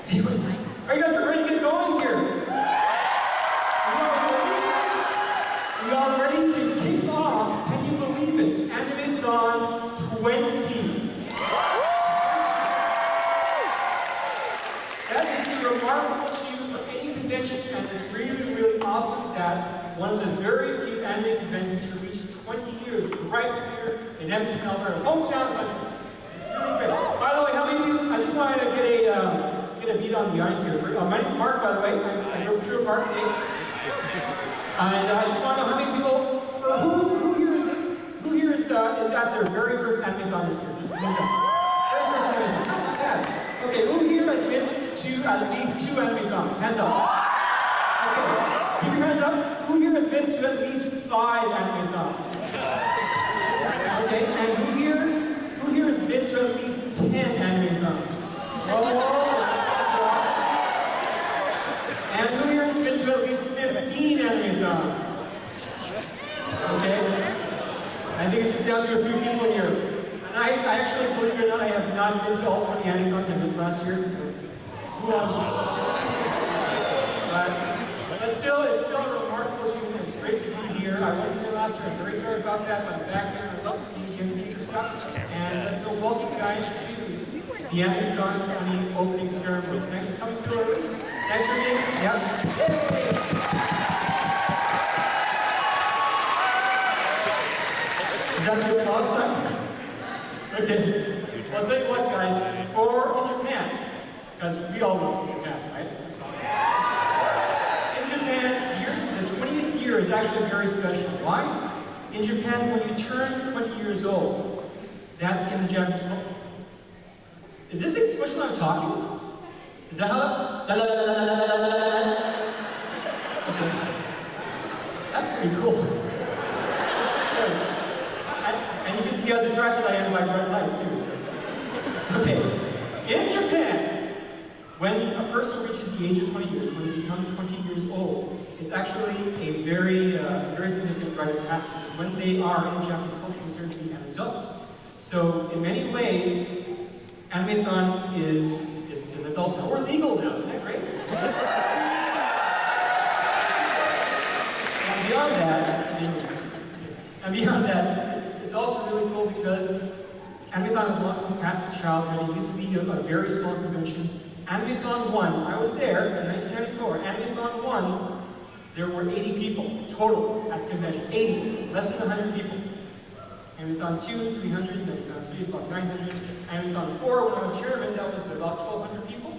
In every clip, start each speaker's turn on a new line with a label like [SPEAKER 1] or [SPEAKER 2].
[SPEAKER 1] Anyways, are you guys ready to get going here? We are ready to kick off, can you believe it, Animethon 20. That is a remarkable achievement for any convention, and it's really, really awesome that one of the very few anime conventions to reach 20 years right here in Edmonton, Alberta, hometown country. It's really great. By the way, how many people, I just wanted to get a beat on the audience here. My name's Mark, by the way. I'm a true Mark today. And I just want to know how many people, who here is at their very first Animethon this year? Just hands up. Very first Animethon. Not bad. Okay, who here has been to at least 2 Animethons? Hands up. Okay, keep your hands up. Who here has been to at least 5 Animethons? Okay, and who here has been to at least 10 Animethons? And who here has been to at least 15 Animethons? Okay. I think it's just down to a few people here. And I actually, believe it or not, I have not been to all 20 Animethons I missed last year. So who else? But still, it's still a remarkable achievement. It's great to be here. I wasn't here last year. I'm very sorry about that, but I'm back here. I love to be here and see the stuff. And so welcome guys to the Animethon 20 opening ceremony. Thanks for coming so early. Thanks for being here. Yep. Yay! Is that the applause sign? Okay. Well, I'll tell you what, guys. For in Japan, because we all know Japan, right? In Japan, the 20th year is actually very special. Why? In Japan, when you turn 20 years old, that's in the Japanese culture. Is this the expression I'm talking? Is that how? Okay. That's pretty cool. And you can see how distracted I am by bright lights too. So. Okay. In Japan, when a person reaches the age of 20 years, when they become 20 years old, it's actually a very significant rite of passage. When they are in Japanese culture considered to be an adult. So in many ways, Animethon is an adult now. We're legal now, isn't that great? And beyond that, it's also really cool because Animethon has long since passed its childhood. It used to be a very small convention. Animethon 1, I was there in 1994. Animethon 1, there were 80 people total at the convention. 80, less than 100 people. Animethon 2, 300, Animethon 3 is about 900. Animethon 4, when I was chairman, that was about 1,200 people.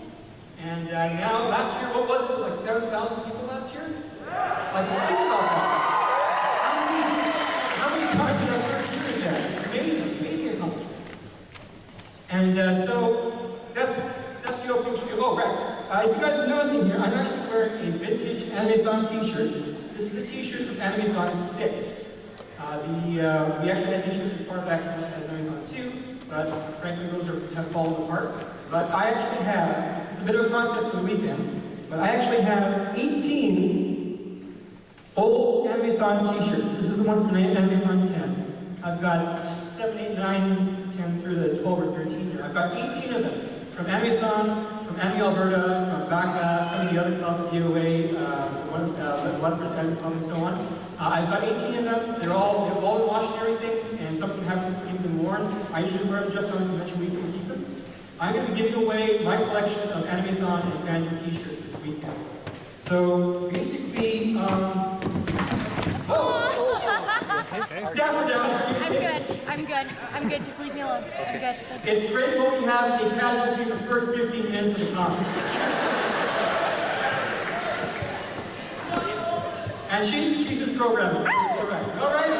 [SPEAKER 1] And now, last year, what was it? It was like 7,000 people last year? Like, think about that. How many times did our first year is that? It's amazing accomplishment. And so, that's the opening spiel. Oh, right. If you guys are noticing here, I'm actually wearing a vintage Animethon t-shirt. This is a t-shirt from Animethon 6. We actually had t-shirts as far back as Animethon 2, but frankly those have fallen apart. But I actually have, it's a bit of a contest for the weekend, but I actually have 18 old Animethon t-shirts. This is the one from Animethon 10. I've got 7, 8, 9, 10 through the 12 or 13 here. I've got 18 of them. From Animethon, from Anime Alberta, from BACA, some of the other clubs, DOA, Western Animethon, and so on. I've got 18 of them. They've all been washed and everything, and some of them haven't even been worn. I usually wear them just on convention weekend and keep them. I'm going to be giving away my collection of Animethon and fandom t-shirts this weekend. So basically, Staff are down.
[SPEAKER 2] I'm good. Just leave me alone. I'm good.
[SPEAKER 1] It's great when we have a casualty in the first 15 minutes of the conference. And she's in programming. All right.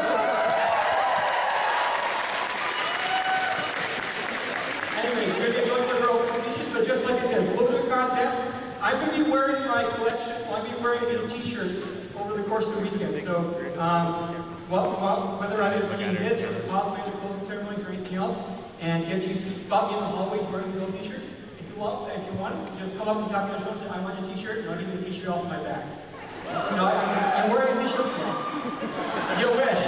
[SPEAKER 1] Anyway, we're going to go with her open speeches, but just like I said, it's a little bit of a contest. I'm going to be wearing my collection. I'll be wearing these t-shirts over the course of the weekend. So, whether I'm seeing this or possibly the closing ceremonies or anything else, and if you spot me in the hallways wearing these old t-shirts, if you want, just come up and tap me on the shoulder and say, I want your t-shirt, and I'll give you the t-shirt off my back. No, I'm wearing a t-shirt now. You wish.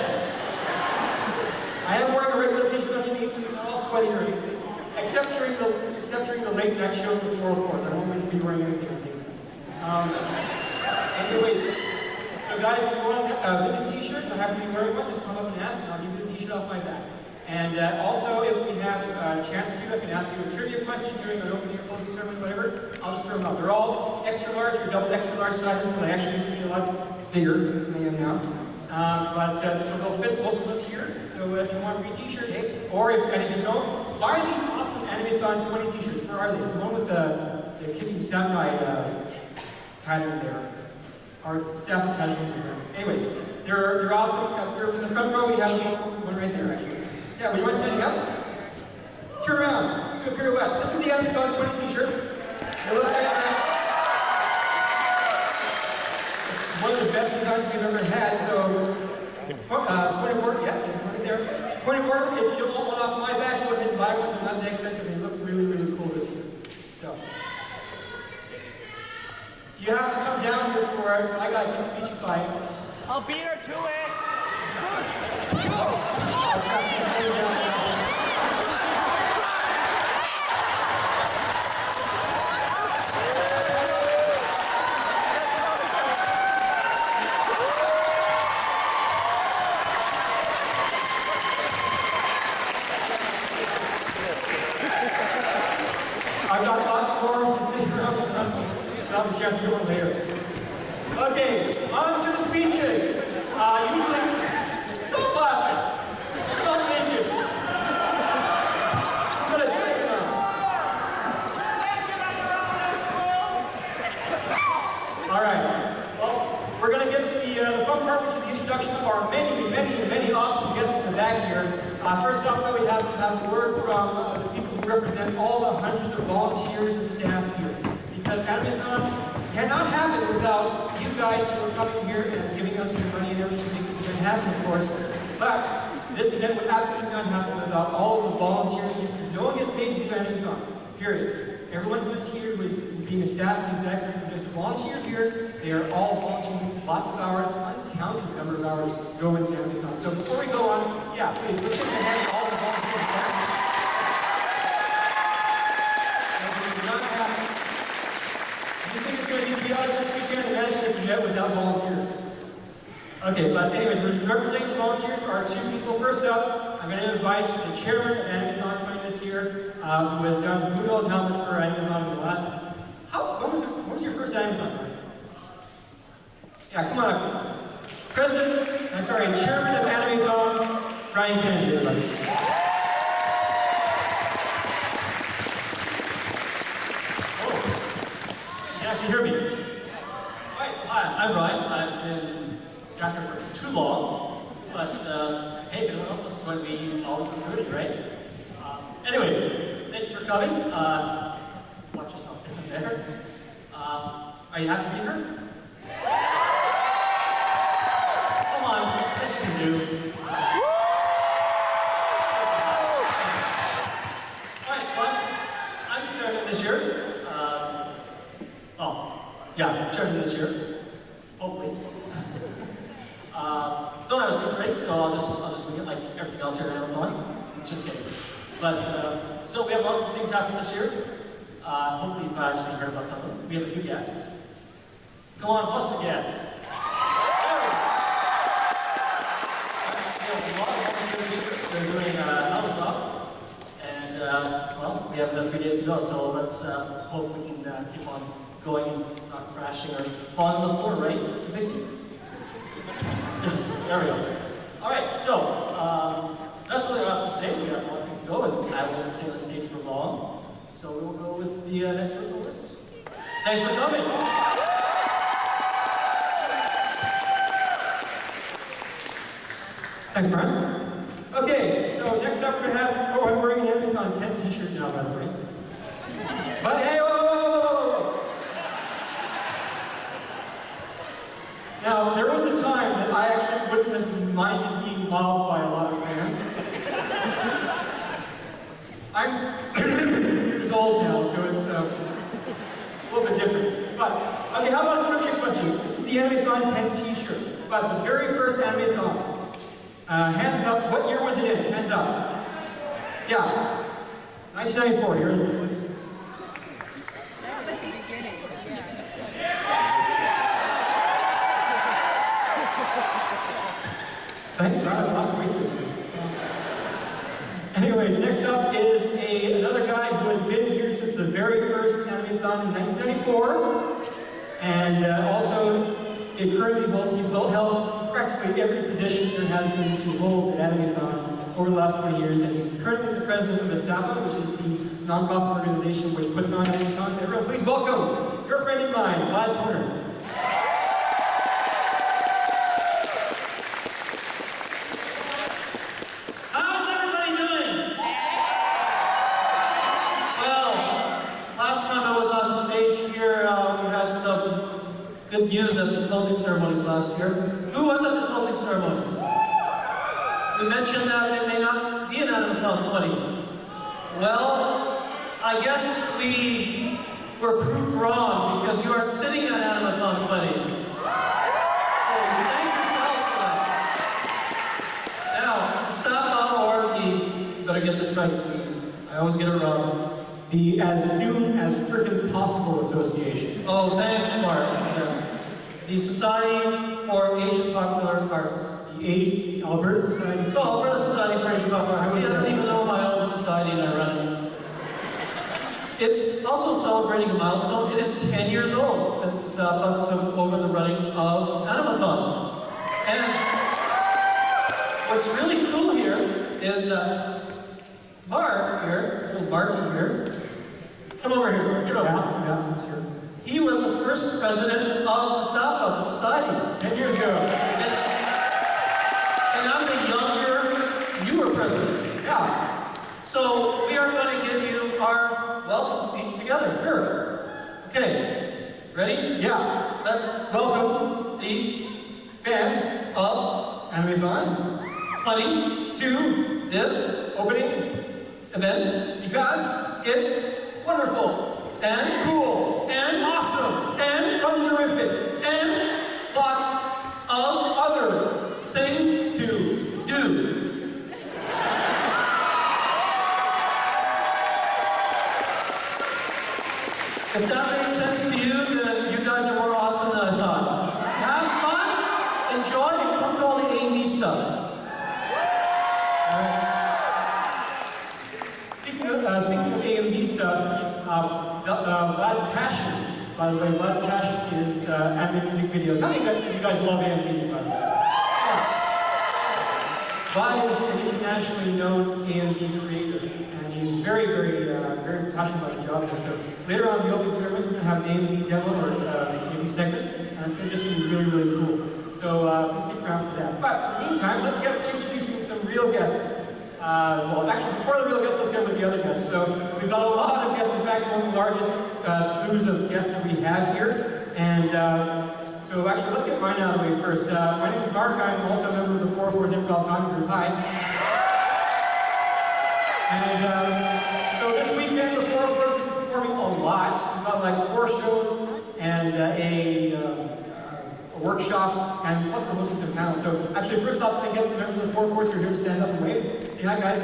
[SPEAKER 1] I am wearing a regular t-shirt underneath, so it's not all sweaty or anything. Except during except during the late night show with 4/4. I don't want to be wearing anything on me. Anyways, so guys, if you want a vintage t-shirt, I happen to be wearing one, just come up and ask, and I'll give you the t-shirt off my back. And also, if we have a chance to, I can ask you a trivia question during an opening or closing ceremony, whatever. I'll just throw them out. They're all extra large or double extra large sizes, but I actually used to be a lot bigger than I am now. So they'll fit most of us here. So if you want a free t-shirt, hey, or if you don't, buy these awesome Animethon 20 t-shirts. Where are they? It's the one with the kicking samurai pattern there. Or staff and casual there. Anyways, they're awesome. In the front row, we have one right there, actually. Yeah, would you mind standing up? Turn around. Do a pirouette. This is the Animethon 20 t-shirt. It looks fantastic. It's one of the best designs we've ever had, so point of order, yeah, right there. Point of order, if you don't want one off my back, go ahead and buy one. They're not that expensive. They look really, really cool this year. So, you have to come down here for it. I got to speechify.
[SPEAKER 3] I'll beat her to it.
[SPEAKER 1] I've got lots more to stick around the front. I'll have a chance to do it later. Okay, on to the speeches. Usually, stop laughing. I'm not naked. I'm gonna check it out.
[SPEAKER 3] Naked under all those clothes.
[SPEAKER 1] All right. Well, we're gonna get to the fun part, which is the introduction of our many, many, many awesome guests in the back here. First off, though, we have to have a word from the people who represent all the hundreds of volunteers and staff here. Because Animethon cannot happen without you guys who are coming here and giving us your money and everything to make this event happen, of course. But this event would absolutely not happen without all of the volunteers. No one gets paid to do Animethon, period. Everyone who is here, who is being a staff and executive, who just volunteer here, they are all volunteering lots of hours, uncounted number of hours go into Animethon. So before we go on, yeah, please, let's give a hand to all the volunteers back. You think it's going to be beyond this weekend? Imagine this event without volunteers. Okay, but anyways, representing the volunteers are two people. First up, I'm going to invite the chairman of Animethon 20 this year, who has done Moodle's helmet for Animethon in the last. When was your first Animethon? Yeah, come on up. Chairman of Animethon, Brian Kennedy, everybody. You can actually hear me. All right, so hi, I'm Brian. I've been staff here for too long, but hey, if anyone else wants to join me, always recruited, right? Anyways, thank you for coming. Watch yourself down there. Are you happy to be here? Come on, yes you can do. Alright, so I'm chairman this year. Yeah, chairman this year. Hopefully. Don't have a speech rate, so I'll just wing it like everything else here in Animethon. Just kidding. But so we have a lot of good things happening this year. Hopefully you've actually heard about something. We have a few guests. Come on, plus the guests. They're doing another job, and well, we have another 3 days to go, so let's hope we can keep on going and not crashing or falling on the floor, right? You think? There we go. All right, so that's really all I have to say. We have one thing to go, and I won't stay on the stage for long, so we'll go with the next person on the list. Thanks for coming. Thanks, Brian. Okay, so next up we're going to have, I'm wearing an Animethon 10 t-shirt now, by the way. But hey, whoa! Now, there was a time that I actually wouldn't have minded being mobbed by a lot of fans. I'm years old now, so it's a little bit different. But, okay, how about a trivia question? This is the Animethon 10 t-shirt, but the very first Animethon. Hands up, what year was it in? Hands up. Yeah, 1994, here. here since the very first Animethon in 1994, and also it currently holds, he's held practically every position there has been to hold at Animethon over the last 20 years, and he's currently the president of the SAPA, which is the nonprofit organization which puts on Animethons. Everyone, please welcome your friend of mine, Vlad Poner.
[SPEAKER 4] Good news at the closing ceremonies last year. Who was at the closing ceremonies? We mentioned that there may not be an Animethon 20. Well, I guess we were proved wrong because you are sitting at Animethon 20. So thank yourselves for that. Now, SAPA, or the, better get this right, I always get it wrong.
[SPEAKER 1] The As Soon as Frickin' Possible Association.
[SPEAKER 4] Oh, thanks, Mark. Yeah. The Society for Asian Popular Arts.
[SPEAKER 1] The Alberta Society.
[SPEAKER 4] Oh, Alberta Society for Asian Popular Arts. See, I don't even know my own society and I run it. It's also celebrating a milestone. It is 10 years old since the SAPA took over the running of Animethon. And what's really cool here is that Mark here, little Marky here, come over here, get over here.
[SPEAKER 1] Yeah, sure.
[SPEAKER 4] He was the first president of the SAPA, the society,
[SPEAKER 1] 10 years ago.
[SPEAKER 4] And I'm the younger, newer president.
[SPEAKER 1] Yeah.
[SPEAKER 4] So we are going to give you our welcome speech together. Sure. Okay. Ready?
[SPEAKER 1] Yeah.
[SPEAKER 4] Let's welcome the
[SPEAKER 1] Fans
[SPEAKER 4] of
[SPEAKER 1] Animethon
[SPEAKER 4] 20 to this
[SPEAKER 1] opening
[SPEAKER 4] event
[SPEAKER 1] because
[SPEAKER 4] it's wonderful
[SPEAKER 1] and cool
[SPEAKER 4] and
[SPEAKER 1] awesome
[SPEAKER 4] and
[SPEAKER 1] terrific
[SPEAKER 4] and lots of
[SPEAKER 1] other
[SPEAKER 4] things to do. If that makes sense to you, then you guys are more awesome than I thought. Have fun, enjoy, and come to all the A&E stuff.
[SPEAKER 1] Speaking of A&B stuff, Vlad's passion, by the way, Vlad's passion is anime music videos. How many of you guys love A&Bs, by the way? Yeah. Vlad is an internationally known A&B creator, and he's very, very passionate about his job. So later on in the opening ceremony, we're going to have an A&B demo or A&B segment, and it's going to just be really, really cool. So please stick around for that. But in the meantime, let's get to introducing some real guests. Well, actually, before the real guests, let's get with the other guests. So we've got a lot of guests. In fact, one of the largest slews of guests that we have here. And so actually, let's get mine out of the way first. My name is Mark. I'm also a member of the 404's Improv Comedy Group. Hi. And so this weekend, the 404's been performing a lot. We've got like 4 shows and a workshop, and plus we're hosting some panels. So actually, first off, I get the members of the 404s who are here to stand up and wave. Say hi, guys.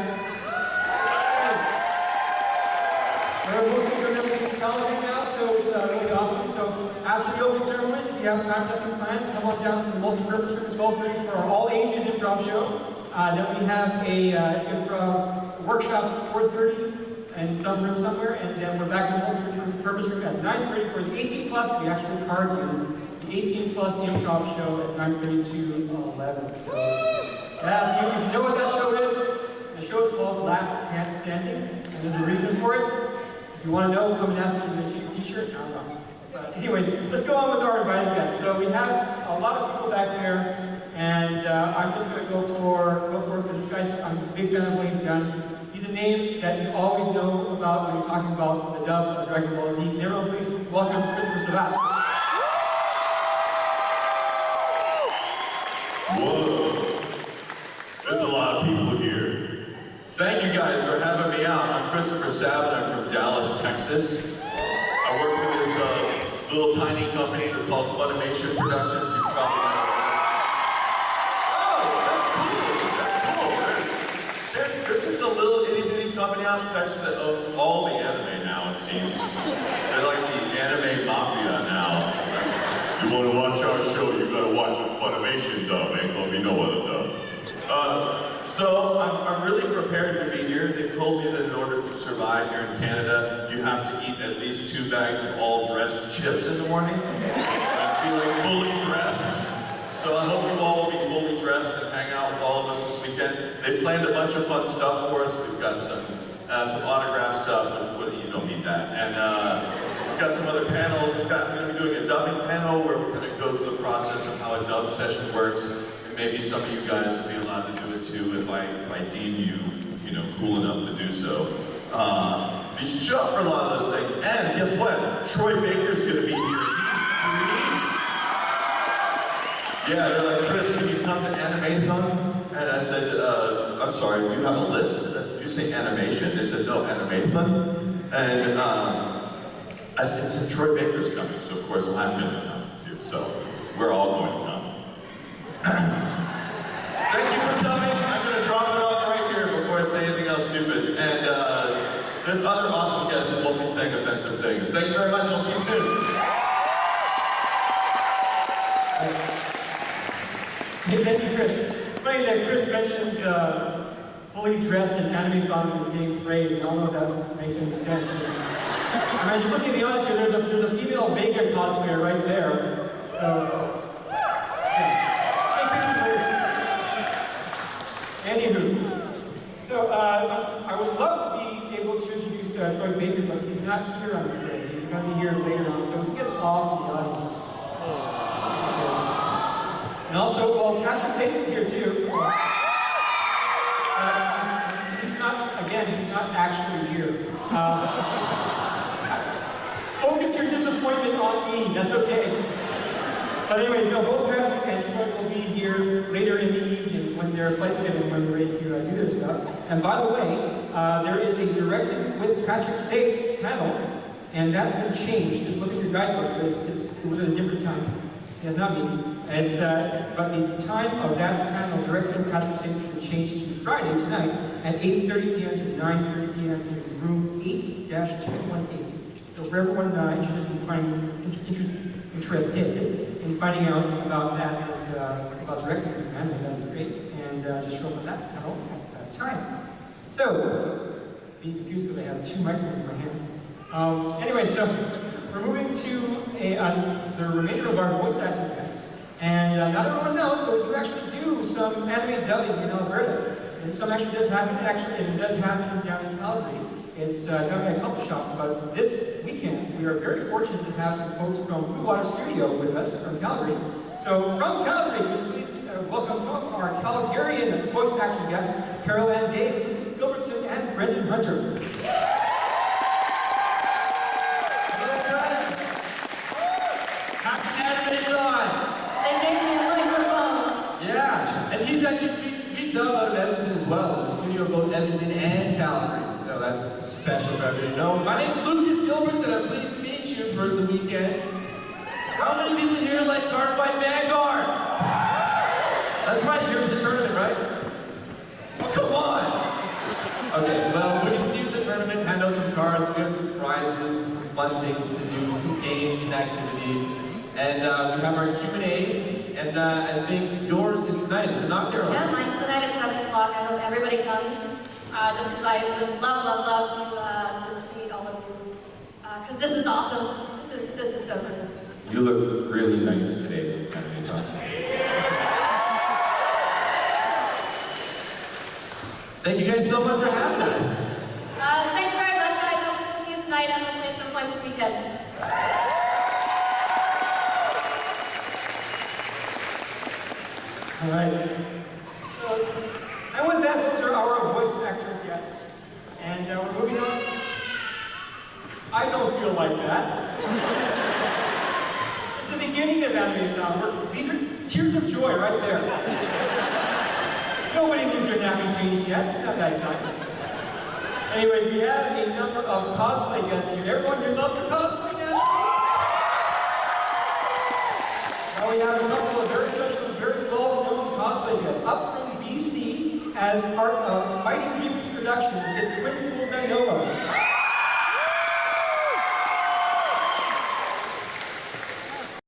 [SPEAKER 1] We're hosting some members of the television now, so it's really awesome. So after the opening ceremony, if you have time, nothing planned, come on down to the multi-purpose room at 12:30 for our all-ages improv show. Then we have a improv workshop at 4:30 in some room somewhere, and then we're back in the multi-purpose room at 9:30 for the 18+, the actual card game. 18+ improv show at 9:30 to 11. So, if you know what that show is, the show is called Last Cat Standing, and there's a reason for it. If you want to know, come and ask me to make you a t-shirt. I don't know. But anyways, let's go on with our invited guests. So we have a lot of people back there, and I'm just going to go for it. This guy's, I'm a big fan of what he's done. He's a name that you always know about when you're talking about the dub of Dragon Ball Z. Can everyone please welcome Christopher Sabat.
[SPEAKER 5] Whoa, there's a lot of people here. Thank you guys for having me out. I'm Christopher Sabat. I'm from Dallas, Texas. I work for this little tiny company they're called Funimation Productions. You probably know. Oh, that's cool. They're just a little itty bitty company out in Texas that owns all the anime now, it seems. They're like the anime mafia now. You want to watch our show, you gotta watch a Funimation dub. Ain't gonna be no other dub. So I'm really prepared to be here. They told me that in order to survive here in Canada, you have to eat at least 2 bags of all-dressed chips in the morning. I'm feeling fully dressed. So I hope you all will be fully dressed and hang out with all of us this weekend. They planned a bunch of fun stuff for us. We've got some autograph stuff, but you don't need that. And we've got some other panels. We're going to be doing a dubbing panel where we're going to go through the process of how a dub session works. And maybe some of you guys will be allowed to do it too if I deem you, cool enough to do so. You should show up for a lot of those things. And guess what? Troy Baker's going to be here. Yeah, they're like, Chris, can you come to Animethon? And I said, I'm sorry, do you have a list? Did you say animation? They said, no, Animethon. And I said, Troy Baker's coming, so of course I'm going to come too. So we're all going to come. Thank you for coming. I'm going to drop it off right here before I say anything else stupid. And there's other awesome guests who won't be saying offensive things. Thank you very much. I'll see you soon.
[SPEAKER 1] Hey, thank you, Chris. It's funny that Chris mentions fully dressed and Animethon in the same phrase. I don't know if that makes any sense. I mean, just looking at the audience here, there's a female Vega cosplayer right there. So, take pictures later. Anywho, so I would love to be able to introduce Troy Baker, but he's not here, I'm afraid. He's going to be here later on, so we can get off the audience. And also, well, Patrick Sates is here too. He's not actually here. Focus your disappointment on me, that's okay. But anyways, both Patrick and Troy will be here later in the evening when their flights get in, when they're ready to do their stuff. And by the way, there is a Directed with Patrick Sates panel, and that's been changed. Just look at your guidebooks, but it was at a different time. It has not been. It's, but the time of that panel, Directed with Patrick Sates, has been changed to Friday tonight at 8:30 p.m. to 9:30 p.m. in room 8-218. So for everyone interested in finding out about that and about directing this panel, that would be great. And just show up at that panel at that time. So, being confused because I have 2 microphones in my hands. Anyway, so we're moving to the remainder of our voice acting guests. And not everyone knows, but we do actually do some anime dubbing in Alberta. And some actually does happen, it does happen down in Calgary. It's done by a couple shops, but this weekend we are very fortunate to have some folks from Blue Water Studio with us from Calgary. So from Calgary, please welcome some of our Calgarian voice acting guests, Carol Ann Day, Lucas Gilbertson, and Brendan Hunter.
[SPEAKER 6] And he's actually, we dub out of Edmonton as well. There's a studio both Edmonton and Calgary. So that's special for everybody to know. My name's Lucas Gilbert, and I'm pleased to meet you for the weekend. How many people here like Card Fight Vanguard? That's right, you're in the tournament, right? Oh, come on! Okay, well, we're going to see you at the tournament, hand out some cards, we have some prizes, some fun things to do, some games and activities. And we have our Q&As, and I think yours is tonight, is it not, Caroline?
[SPEAKER 2] Yeah, mine's tonight at 7 o'clock. I hope everybody comes, just because I would love to meet all of you. Because this is awesome. This is so good.
[SPEAKER 7] You look really nice today, Animethon.
[SPEAKER 6] Thank you guys so much for having us.
[SPEAKER 2] Thanks very much, guys. Hope to see you tonight and hopefully at some point this weekend.
[SPEAKER 1] All right. So, and with that, those are our voice actor guests. And we're moving on. I don't feel like that. It's the beginning of Animethon. These are tears of joy right there. Nobody needs their nappy changed yet. It's not that time. Anyways, we have a number of cosplay guests here. Everyone here loves the cosplay guests? Now we have a couple of very special, very well-known cosplay guests. Up from BC, as part of Fighting Dreams Productions, is Twin Fools I Know Of.